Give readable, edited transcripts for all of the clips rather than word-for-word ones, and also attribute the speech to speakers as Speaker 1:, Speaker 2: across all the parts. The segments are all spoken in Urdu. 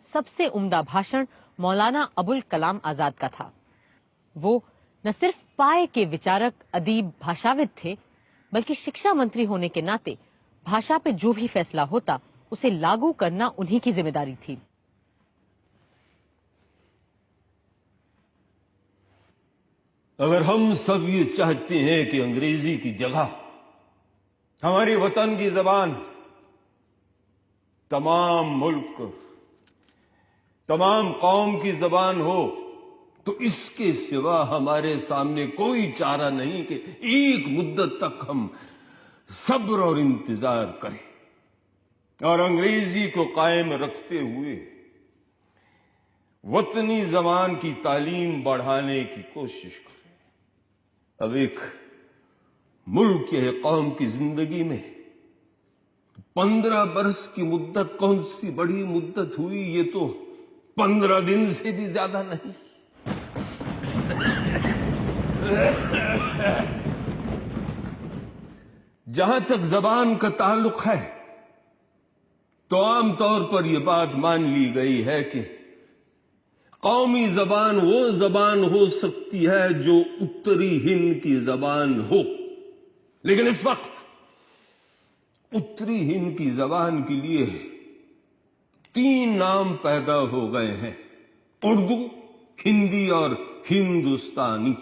Speaker 1: سب سے عمدہ بھاشن مولانا ابو الکلام آزاد کا تھا۔ وہ نہ صرف پائے کے وچارک، ادیب، بھاشاود تھے، بلکہ شکشا منتری ہونے کے ناطے بھاشا پہ جو بھی فیصلہ ہوتا اسے لاگو کرنا انہی کی ذمہ داری تھی۔
Speaker 2: اگر ہم سب یہ چاہتے ہیں کہ انگریزی کی جگہ ہماری وطن کی زبان تمام ملک، تمام قوم کی زبان ہو، تو اس کے سوا ہمارے سامنے کوئی چارہ نہیں کہ ایک مدت تک ہم صبر اور انتظار کریں اور انگریزی کو قائم رکھتے ہوئے وطنی زبان کی تعلیم بڑھانے کی کوشش کریں۔ اب ایک ملک یا قوم کی زندگی میں 15 برس کی مدت کون سی بڑی مدت ہوئی؟ یہ تو 15 دن سے بھی زیادہ نہیں۔ جہاں تک زبان کا تعلق ہے تو عام طور پر یہ بات مان لی گئی ہے کہ قومی زبان وہ زبان ہو سکتی ہے جو اتری ہند کی زبان ہو، لیکن اس وقت اتری ہند کی زبان کے لیے 3 نام پیدا ہو گئے ہیں: اردو، ہندی اور ہندوستانی۔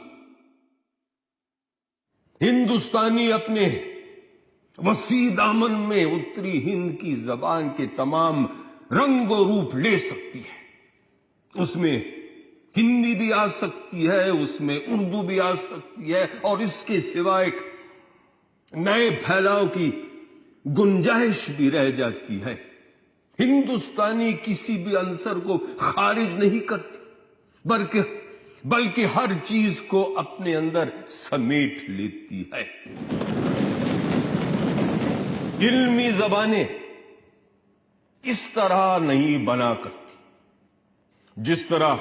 Speaker 2: ہندوستانی اپنے وسیع دامن میں اتری ہند کی زبان کے تمام رنگ و روپ لے سکتی ہے۔ اس میں ہندی بھی آ سکتی ہے، اس میں اردو بھی آ سکتی ہے، اور اس کے سوا ایک نئے پھیلاؤ کی گنجائش بھی رہ جاتی ہے۔ ہندوستانی کسی بھی عنصر کو خارج نہیں کرتی، بلکہ ہر چیز کو اپنے اندر سمیٹ لیتی ہے۔ علمی زبانیں اس طرح نہیں بنا کرتی جس طرح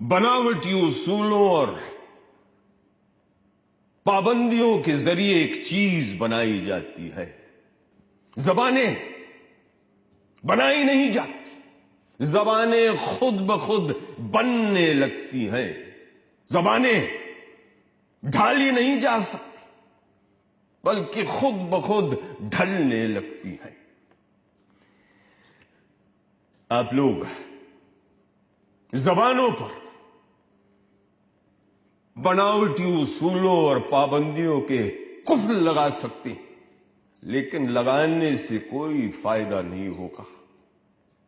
Speaker 2: بناوٹی اصولوں اور پابندیوں کے ذریعے ایک چیز بنائی جاتی ہے۔ زبانیں بنائی نہیں جاتی، زبانیں خود بخود بننے لگتی ہیں۔ زبانیں ڈھالی نہیں جا سکتی، بلکہ خود بخود ڈھلنے لگتی ہیں۔ آپ لوگ زبانوں پر بناوٹی اصولوں اور پابندیوں کے قفل لگا سکتے، لیکن لگانے سے کوئی فائدہ نہیں ہوگا،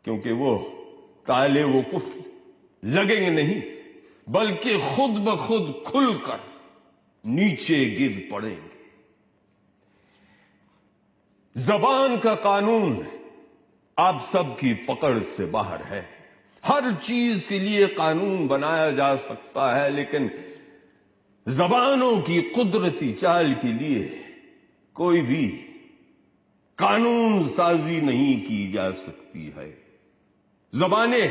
Speaker 2: کیونکہ وہ تالے و قفل لگیں گے نہیں، بلکہ خود بخود کھل کر نیچے گر پڑیں گے۔ زبان کا قانون آپ سب کی پکڑ سے باہر ہے۔ ہر چیز کے لیے قانون بنایا جا سکتا ہے، لیکن زبانوں کی قدرتی چال کے لیے کوئی بھی قانون سازی نہیں کی جا سکتی ہے۔ زبانیں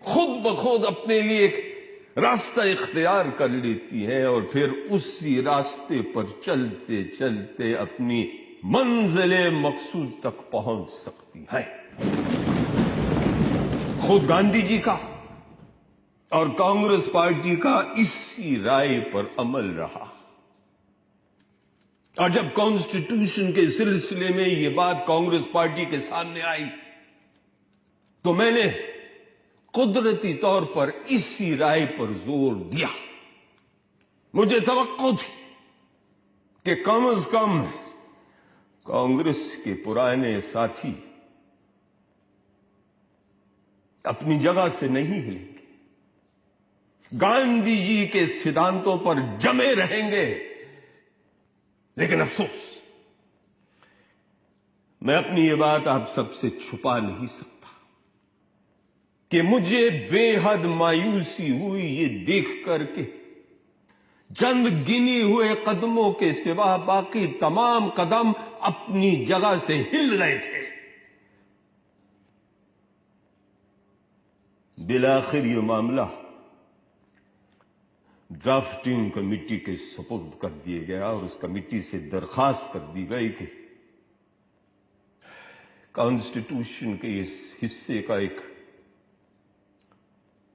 Speaker 2: خود بخود اپنے لیے ایک راستہ اختیار کر لیتی ہیں اور پھر اسی راستے پر چلتے چلتے اپنی منزل مقصود تک پہنچ سکتی ہیں۔ خود گاندھی جی کا اور کانگریس پارٹی کا اسی رائے پر عمل رہا، اور جب کانسٹیٹیوشن کے سلسلے میں یہ بات کانگریس پارٹی کے سامنے آئی تو میں نے قدرتی طور پر اسی رائے پر زور دیا۔ مجھے توقع تھی کہ کم از کم کانگریس کے پرانے ساتھی اپنی جگہ سے نہیں ہلیں گے، گاندھی جی کے سدھانتوں پر جمے رہیں گے، لیکن افسوس میں اپنی یہ بات آپ سب سے چھپا نہیں سکتا کہ مجھے بے حد مایوسی ہوئی یہ دیکھ کر کے چند گنے ہوئے قدموں کے سوا باقی تمام قدم اپنی جگہ سے ہل رہے تھے۔ بالآخر یہ معاملہ ڈرافٹنگ کمیٹی کے سپرد کر دیا گیا اور اس کمیٹی سے درخواست کر دی گئی کہ کانسٹیٹیوشن کے اس حصے کا ایک